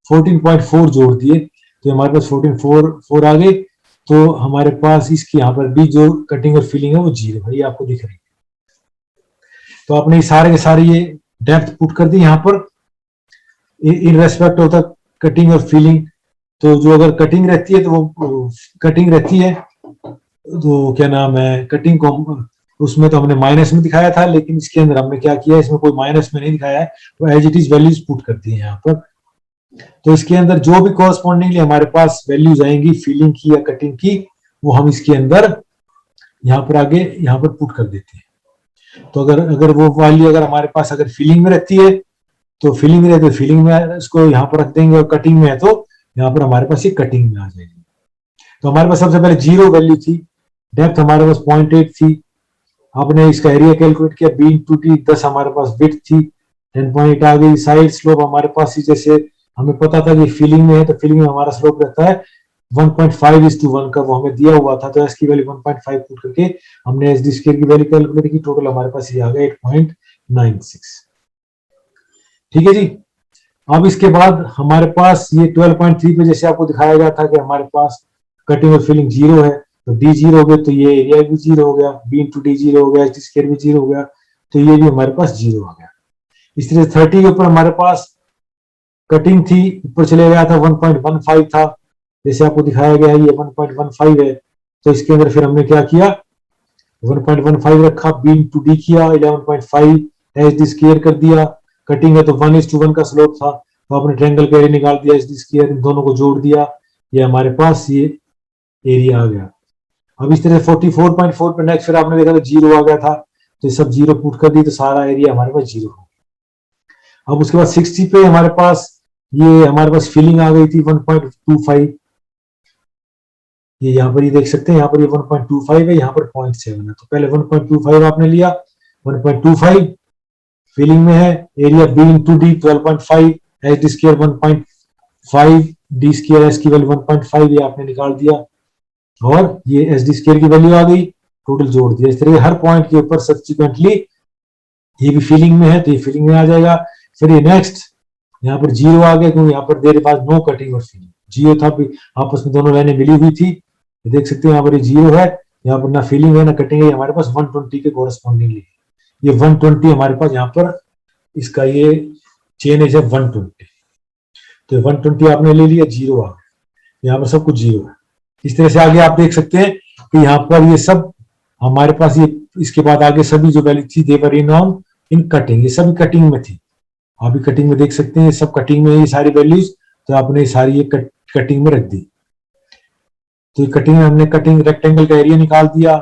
14.4 जोड़ दिए, तो हमारे पास 14.4 आ गए। तो हमारे पास इसकी यहाँ पर भी जो कटिंग और फिलिंग है वो जीरो है, ये आपको दिख रही है। तो आपने ये सारे के सारे ये डेप्थ पुट कर दी यहाँ पर in respect of the cutting और फिलिंग। तो जो अगर कटिंग रहती है तो वो कटिंग रहती है, तो क्या नाम है, कटिंग को उसमें तो हमने माइनस में दिखाया था, लेकिन इसके अंदर हमने क्या किया, इसमें कोई माइनस में नहीं दिखाया है, तो as it is values put कर दी है यहाँ पर। तो इसके अंदर जो भी कॉरस्पॉन्डिंगली हमारे पास वैल्यूज आएंगी फिलिंग की या कटिंग की, वो हम इसके अंदर यहाँ पर आगे यहाँ पर पुट कर देते हैं। तो अगर वो वैल्यू अगर हमारे पास अगर फिलिंग में रहती है तो फिलिंग में रहती है, फिलिंग में इसको यहाँ पर रख देंगे, और कटिंग में है तो यहाँ पर हमारे पास ये कटिंग में आ जाएगी। तो हमारे पास सबसे पहले जीरो वैल्यू थी, डेप्थ हमारे पास 0.8 थी, आपने इसका एरिया कैलकुलेट किया, बी इंटू टी 10 हमारे पास विड्थ थी, 10.8 आ गई। साइड स्लोप हमारे पास जैसे हमें पता था कि फिलिंग में है तो फिलिंग में हमारा स्लोप रहता है 1.5:1 का वो हमें दिया हुआ था, तो एस की वैल्यू 1.5 पुट करके हमने एस डी स्क्वायर की वैल्यू कैलकुलेट की, टोटल हमारे पास ये आ गया 8.96। ठीक है जी। अब इसके बाद हमारे पास ये 12.3 पे जैसे आपको दिखाया गया था कि हमारे पास कटिंग और फिलिंग जीरो है, तो डी जीरो हो गया तो ये एरिया भी जीरो हो गया, बी इंटू डी जीरो हो गया, एच डी स्क्वायर भी जीरो हो गया, तो ये भी हमारे पास जीरो आ गया। इस तरह 30 के ऊपर हमारे पास कटिंग थी, ऊपर चले गया था 1.15 था, जैसे आपको दिखाया गया है ये 1.15 है, तो इसके अंदर फिर हमने क्या किया, 1.15 रखा, बी इंटू डी किया, 11.5 एच डी स्क्वायर कर दिया, कटिंग है तो 1:1 का स्लोप था, तो आपने ट्रायंगल का एरिया निकाल दिया, एच डी स्क्वायर, इन दोनों को जोड़ दिया, ये हमारे पास ये एरिया आ गया। अब इस तरह 44.4 पे नेक्स्ट फिर आपने देखा था जीरो आ गया था, तो सब जीरो पुट कर दी, तो सारा एरिया हमारे पास जीरो हो गया। अब उसके बाद 60 पे हमारे पास फिलिंग आ गई थी 1.25, ये यहाँ पर ये देख सकते हैं, यहाँ पर ये 1.25 है, यहाँ पर 0.7 है, तो पहले 1.25 आपने लिया, 1.25 फिलिंग में है, area B into D 12.5, H D square 1.5, D square S की वैल्यू 1.5 ये आपने निकाल दिया, और ये एस डी स्क्वायर की वैल्यू आ गई, टोटल जोड़ दिया। इस तरह हर पॉइंट के ऊपर सब्सिक्वेंटली, ये भी फीलिंग में है तो ये फीलिंग में आ जाएगा। फिर ये नेक्स्ट यहाँ पर जीरो आ गया, क्योंकि यहाँ पर देर बाद नो कटिंग और फीलिंग, जीरो था, आपस में दोनों लाइनें मिली हुई थी, देख सकते हैं यहाँ पर ये जीरो है, यहाँ पर ना फीलिंग है ना कटिंग है, हमारे पास 120 के कोरस्पॉन्डिंगली ये 120 हमारे पास यहाँ पर इसका ये चेन है 120, तो 120 आपने ले लिया, जीरो आ गया, यहाँ पर सब कुछ जीरो है। इस तरह से आगे आप देख सकते हैं कि यहाँ पर ये सब हमारे पास ये, इसके बाद आगे सभी जो वैल्यू थी देवर इन ऑन इन कटिंग, ये सभी कटिंग में थी, आप भी कटिंग में देख सकते हैं, ये सब कटिंग में, ये सारी वैल्यूज, तो आपने सारी ये कटिंग में रख दी। तो कटिंग में हमने कटिंग रेक्टेंगल का एरिया निकाल दिया,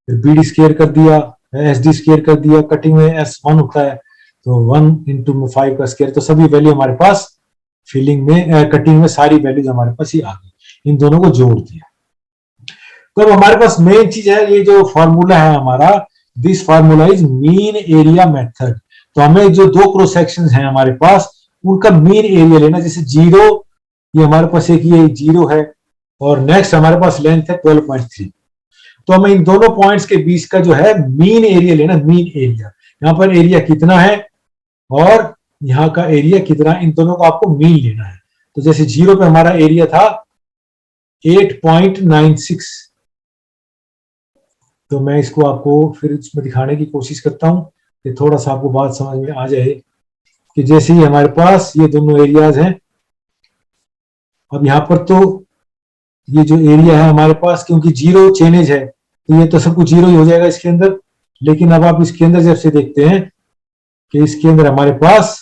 फिर बी डी स्क्वायर कर दिया, एस डी स्क्वायर कर दिया, कटिंग में एस 1 होता है, तो 1 इंटू 5 का स्क्वायर, तो सभी वैल्यू हमारे पास फिलिंग में कटिंग में सारी वैल्यूज हमारे पास ही आ गई, इन दोनों को जोड़ दिया। तो अब हमारे पास मेन चीज है, ये जो फॉर्मूला है हमारा, this formula is mean area method. तो हमें जो दो क्रॉस सेक्शन है हमारे पास, उनका मीन एरिया लेना, जैसे जीरो, ये हमारे पास एक ये जीरो है, और नेक्स्ट हमारे पास लेंथ है 12.3, तो हमें इन दोनों पॉइंट्स के बीच का जो है मीन एरिया लेना, मीन एरिया, यहाँ पर एरिया कितना है और यहाँ का एरिया कितना, इन दोनों को आपको मीन लेना है। तो जैसे जीरो पे हमारा एरिया था 8.96, तो मैं इसको आपको फिर इसमें दिखाने की कोशिश करता हूं कि थोड़ा सा आपको बात समझ में आ जाए, कि जैसे ही हमारे पास ये दोनों एरियाज हैं, अब यहाँ पर तो ये जो एरिया है हमारे पास, क्योंकि जीरो चेनेज है, तो ये तो सब कुछ जीरो ही हो जाएगा इसके अंदर, लेकिन अब आप इसके अंदर जब से देखते हैं कि इसके अंदर हमारे पास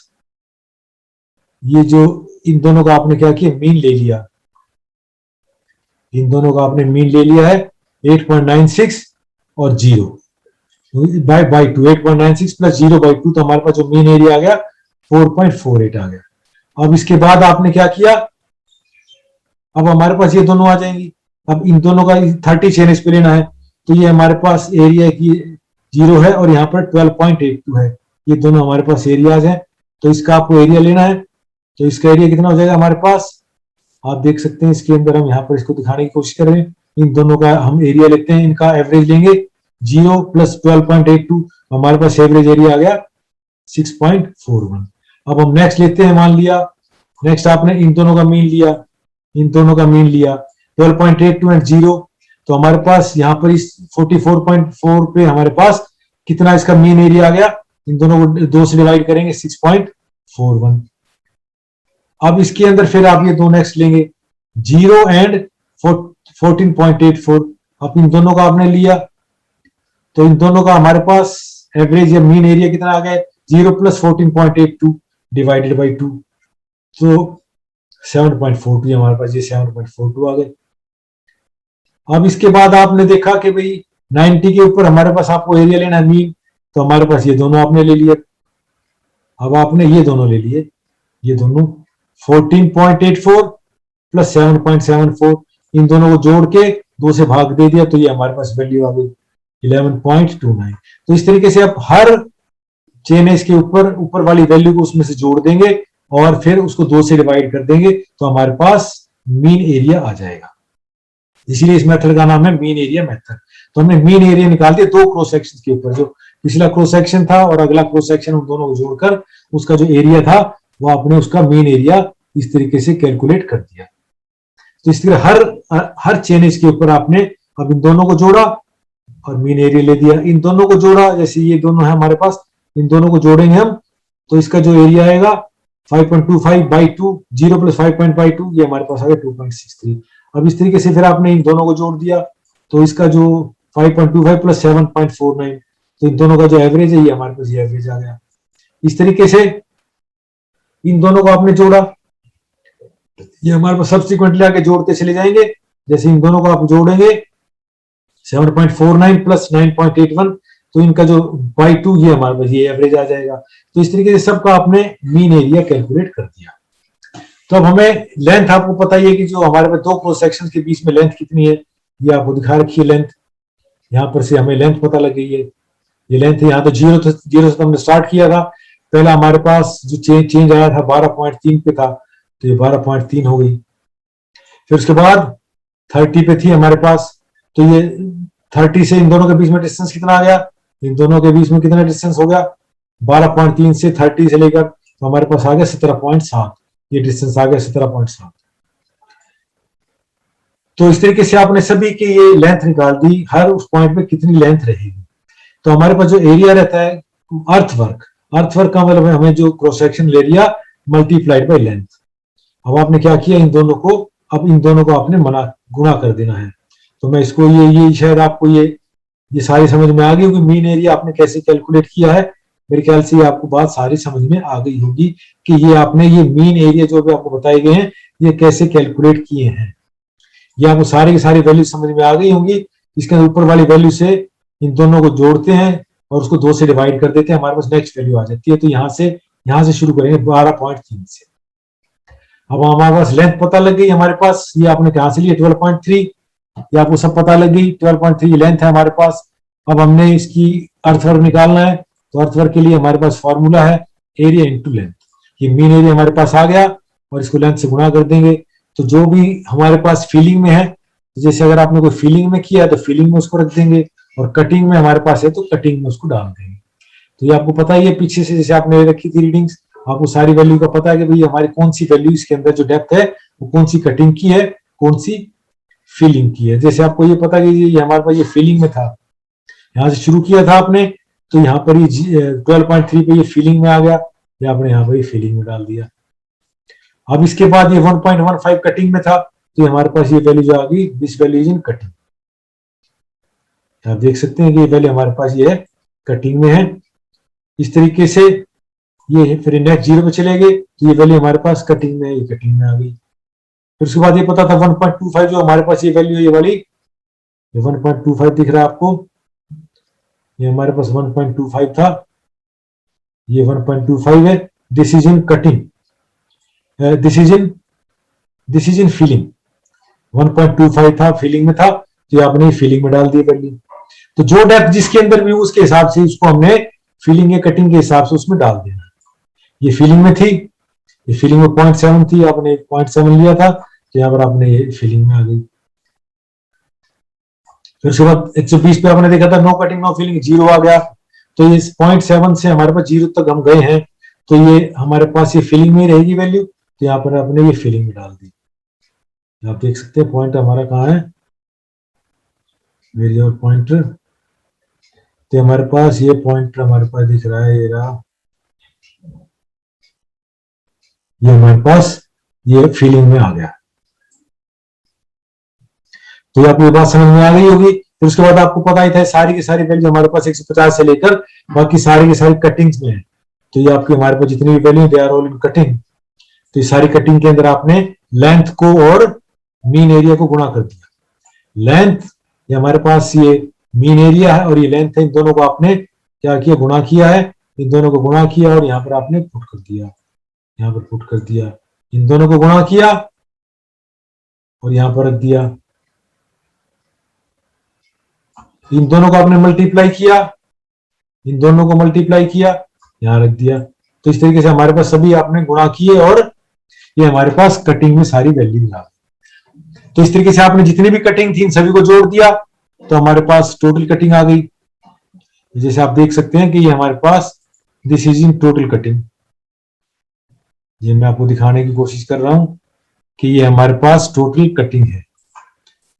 ये जो इन दोनों का आपने क्या किया, मीन ले लिया, इन दोनों का आपने मीन ले लिया है 8.96 और जीरो बाई 2, 8.96 प्लस 0/2, तो हमारे पास जो मीन एरिया आ गया 4.48 आ गया। अब इसके बाद आपने क्या किया, अब हमारे पास ये दोनों आ जाएंगी, अब इन दोनों का 30 चेन पे लेना है, तो ये हमारे पास एरिया की जीरो है और यहाँ पर 12.82 है, ये दोनों हमारे पास एरियाज हैं, तो इसका आपको एरिया लेना है, तो इसका एरिया कितना हो जाएगा हमारे पास, आप देख सकते हैं इसके अंदर, हम यहाँ पर इसको दिखाने की कोशिश कर रहे हैं, इन दोनों का हम एरिया लेते हैं, इनका एवरेज लेंगे, 0 प्लस 12.82, हमारे पास एवरेज एरिया आ गया 6.41। अब हम नेक्स्ट लेते हैं, मान लिया नेक्स्ट आपने इन दोनों का मीन लिया, इन दोनों का मीन लिया 12.82 एंड 0, तो हमारे पास यहाँ पर इस 44.4 पे हमारे पास कितना इसका मीन एरिया आ गया, इन दोनों को 2 से डिवाइड करेंगे 6.41। अब इसके अंदर फिर आप ये दो नेक्स्ट लेंगे 0 एंड 14.84, अब इन दोनों का आपने लिया, तो इन दोनों का हमारे पास एवरेज या मीन एरिया कितना आ गया, 0 प्लस 14.82 डिवाइडेड बाई 2, तो 7.42 हमारे पास, ये 7.42 आ गए। अब इसके बाद आपने देखा कि भाई 90 के ऊपर हमारे पास आपको एरिया लेना है मीन, तो हमारे पास ये दोनों आपने ले लिए, अब आपने ये दोनों ले लिए, ये दोनों 14.84 प्लस 7.74, इन दोनों को जोड़ के 2 से भाग दे दिया, तो ये हमारे पास वैल्यू आ गई 11.29। तो इस तरीके से आप हर चेन इसके ऊपर वाली वैल्यू को उसमें से जोड़ देंगे और फिर उसको 2 से डिवाइड कर देंगे, तो हमारे पास मीन एरिया आ जाएगा। इसीलिए इस मेथड का नाम है मीन एरिया मेथड। तो हमने मीन एरिया निकाल दिया दो क्रॉस सेक्शन के ऊपर, जो पिछला क्रॉस सेक्शन था और अगला क्रॉस सेक्शन, उन दोनों को जोड़कर उसका जो एरिया था वो आपने उसका मीन एरिया इस तरीके से कैलकुलेट कर दिया। तो इस तरह हर चेन के ऊपर आपने अब इन दोनों को जोड़ा और मीन एरिया ले दिया। इन दोनों को जोड़ा, जैसे ये दोनों है हमारे पास, इन दोनों को जोड़ेंगे हम, तो इसका जो एरिया आएगा 5.25/2, 0 + 5.2, ये हमारे पास आ गया 2.63। अब इस तरीके से फिर आपने इन दोनों को जोड़ दिया, तो इसका जो 5.25 + 7.49, तो इन दोनों का जो एवरेज है ये हमारे पास ये एवरेज आ गया। इस तरीके से इन दोनों को आपने जोड़ा, ये हमारे पास सब्सिक्वेंटली आगे जोड़ते चले जाएंगे। जैसे इन दोनों को आप जोड़ेंगे 7.49 + 9.81, तो इनका जो बाई 2 ये हमारे पास ये एवरेज आ जाएगा। तो इस तरीके से सबका आपने मीन एरिया कैलकुलेट कर दिया। तो अब हमें लेंथ, आपको पता ही है कि जो हमारे पास दो क्रॉस सेक्शन के बीच में लेंथ कितनी है, ये आपको दिखा रखी है लेंथ। यहाँ पर से हमें लेंथ पता लग गई है, ये लेंथ है। यहाँ तो जीरो से हमने स्टार्ट किया था, पहला हमारे पास जो चेंज आया था 12.3 पे था, तो ये 12.3 हो गई। फिर उसके बाद 30 पे थी हमारे पास, तो ये 30 से इन दोनों के बीच में डिस्टेंस कितना आ गया, इन दोनों के बीच में कितना डिस्टेंस हो गया, 12.3 से 30 से लेकर तो हमारे पास आ गया 17.7, ये डिस्टेंस आ गया 17.7। तो इस तरीके से आपने सभी की ये लेंथ निकाल दी, हर उस पॉइंट पे कितनी लेंथ रहेगी। तो हमारे पास जो एरिया रहता है अर्थवर्क का मतलब है हमें जो cross section area multiplied by length. अब आपने क्या किया, इन दोनों को आपने गुणा कर देना है। तो मैं इसको ये शायद आपको ये सारी समझ में आ गई होगी, मीन एरिया आपने कैसे कैलकुलेट किया है। मेरे ख्याल से आपको बात सारी समझ में आ गई होगी कि ये आपने ये मीन एरिया जो भी आपको बताए गए हैं ये कैसे कैलकुलेट किए हैं। ये आपको सारी की सारी वैल्यू समझ में आ गई होंगी। इसके ऊपर वाली वैल्यू से इन दोनों को जोड़ते हैं और उसको 2 से डिवाइड कर देते हैं, हमारे पास नेक्स्ट वैल्यू आ जाती है। तो यहाँ से शुरू करेंगे 12.3 से। अब हमारे पास लेंथ पता लग गई हमारे पास, ये आपने कहां से लिया 12.3, ये आपको सब पता लग गई, 12.3 लेंथ है हमारे पास। अब हमने इसकी अर्थवर्क निकालना है, तो अर्थवर्क के लिए हमारे पास फॉर्मूला है एरिया इंटू लेंथ। ये मीन एरिया हमारे पास आ गया और इसको लेंथ से गुणा कर देंगे। तो जो भी हमारे पास फीलिंग में है, जैसे अगर आपने कोई फीलिंग में किया तो फीलिंग में उसको रख देंगे, और कटिंग में हमारे पास है तो कटिंग में उसको डाल देंगे। तो ये आपको पता ही है, पीछे से जैसे आपने रखी थी रीडिंग्स, आपको सारी वैल्यू का पता है कि भाई हमारी कौन सी वैल्यू इसके अंदर जो डेप्थ है वो कौन सी कटिंग की है, कौन सी फीलिंग की है। जैसे आपको ये पता कि ये हमारे पास ये फीलिंग में था, यहाँ से शुरू किया था आपने, तो यहाँ पर ये 12.3 पे ये फीलिंग में आ गया, ये आपने यहाँ पर फीलिंग में डाल दिया। अब इसके बाद ये 1.15 कटिंग में था, तो हमारे पास ये वैल्यू जो आ गई, this value is in cutting. आप देख सकते हैं कि ये वैल्यू हमारे पास ये है कटिंग में है। इस तरीके से ये फिर नेक्स्ट 0 पे चले गए, तो ये वैल्यू हमारे पास कटिंग में, ये कटिंग में आ गई। फिर उसके बाद ये पता था 1.25 जो हमारे पास ये वैल्यू, ये वाली ये 1.25 दिख रहा है आपको, ये हमारे पास 1.25 था, ये 1.25 है। This is in cutting, this is in feeling. 1.25 था, फीलिंग में था, तो आपने फीलिंग में डाल दिया वैल्यू। तो जो डेप्थ जिसके अंदर भी उसके हिसाब से उसको हमने फीलिंग या कटिंग के हिसाब से उसमें डाल देना। ये फीलिंग में थी, ये फीलिंग में 0.7 थी, आपने 0.7 लिया था, तो यहाँ पर आपने ये फीलिंग में आ गई। फिर उसके बाद 120 पे आपने देखा था नो कटिंग नो फीलिंग, 0 आ गया। तो ये 0.7 से हमारे पास 0 तक हम गए हैं, तो ये हमारे पास ये फीलिंग में रहेगी वैल्यू, तो यहाँ पर आपने ये फीलिंग में डाल दी। आप देख सकते हैं पॉइंट हमारा कहाँ है, वेरी और पॉइंटर। तो हमारे पास ये पॉइंटर हमारे पास दिख रहा है, ये रहा, ये हमारे पास ये फीलिंग में आ गया। तो ये आपको ये बात समझ में आ गई होगी। फिर उसके बाद आपको पता ही था सारी की सारी वैल्यू हमारे पास 150 से लेकर बाकी सारी की सारी कटिंग्स में है। तो ये आपके हमारे पास जितनी भी value they are all in cutting. तो ये सारी कटिंग के अंदर आपने लेंथ को और मीन एरिया को गुणा कर दिया। लेंथ ये हमारे पास ये मीन एरिया है और ये लेंथ है, इन दोनों को आपने क्या किया, गुणा किया है, इन दोनों को गुणा किया और यहाँ पर आपने पुट कर दिया, यहाँ पर पुट कर दिया, इन दोनों को गुणा किया और यहाँ पर रख दिया, इन दोनों को आपने मल्टीप्लाई किया, इन दोनों को मल्टीप्लाई किया, यहाँ रख दिया। तो इस तरीके से हमारे पास सभी आपने गुणा किए और ये हमारे पास कटिंग में सारी वैल्यू आ गई। तो इस तरीके से आपने जितनी भी कटिंग थी इन सभी को जोड़ दिया तो हमारे पास टोटल कटिंग आ गई। जैसे आप देख सकते हैं कि ये हमारे पास this is in total cutting. ये मैं आपको दिखाने की कोशिश कर रहा हूं कि ये हमारे पास टोटल कटिंग है।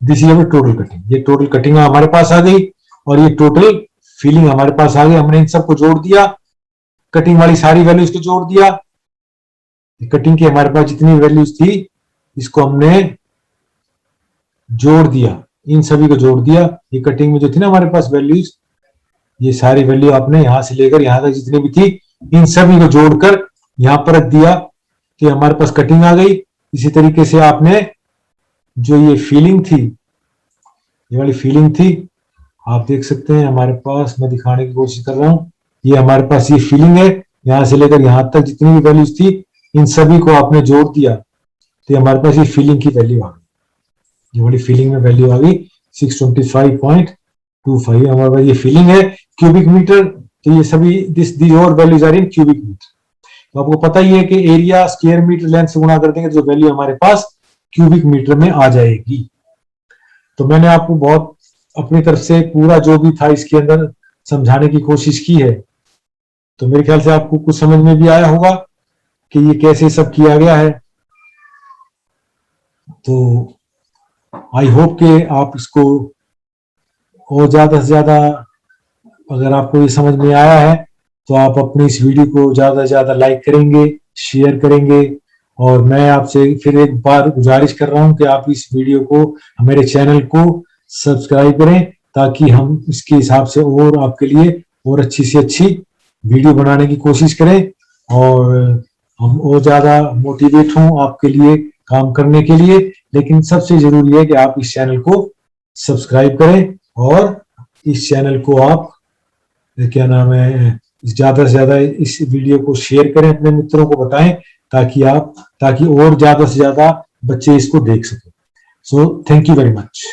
This is our total cutting. ये टोटल कटिंग हमारे पास आ गई और ये टोटल फिलिंग हमारे पास आ गई। हमने इन सबको जोड़ दिया, कटिंग वाली सारी वैल्यूज को जोड़ दिया। कटिंग की हमारे पास जितनी वैल्यूज थी इसको हमने जोड़ दिया, इन सभी को जोड़ दिया। ये कटिंग में जो थी ना हमारे पास वैल्यूज, ये सारी वैल्यू आपने यहां से लेकर यहां तक जितनी भी थी इन सभी को जोड़कर यहां पर रख दिया कि हमारे पास कटिंग आ गई। इसी तरीके से आपने जो ये फीलिंग थी, ये वाली फीलिंग थी, आप देख सकते हैं हमारे पास, मैं दिखाने की कोशिश कर रहा हूं, ये हमारे पास ये फीलिंग है। यहां से लेकर यहां तक जितनी भी वैल्यूज थी इन सभी को आपने जोड़ दिया तो हमारे पास ये फीलिंग की वैल्यू आ गई। ये वाली फीलिंग में वैल्यू आ गई 625.25। हमारे पास ये फीलिंग है क्यूबिक मीटर। तो ये सभी दी और वैल्यूज आ रही है क्यूबिक मीटर। तो आपको पता ही है कि एरिया स्क्वायर मीटर लेंथ से गुणा कर देंगे जो वैल्यू हमारे पास क्यूबिक मीटर में आ जाएगी। तो मैंने आपको बहुत अपनी तरफ से पूरा जो भी था इसके अंदर समझाने की कोशिश की है। तो मेरे ख्याल से आपको कुछ समझ में भी आया होगा कि ये कैसे सब किया गया है। तो आई होप कि आप इसको और ज्यादा से ज्यादा, अगर आपको ये समझ में आया है तो आप अपनी इस वीडियो को ज्यादा से ज्यादा लाइक करेंगे, शेयर करेंगे। और मैं आपसे फिर एक बार गुजारिश कर रहा हूं कि आप इस वीडियो को, मेरे चैनल को सब्सक्राइब करें ताकि हम इसके हिसाब से और आपके लिए और अच्छी से अच्छी वीडियो बनाने की कोशिश करें और हम और ज्यादा मोटिवेट हों आपके लिए काम करने के लिए। लेकिन सबसे जरूरी है कि आप इस चैनल को सब्सक्राइब करें और इस चैनल को आप क्या नाम है, ज्यादा से ज्यादा इस वीडियो को शेयर करें, अपने मित्रों को बताएं ताकि और ज्यादा से ज्यादा बच्चे इसको देख सकें। So thank you very much.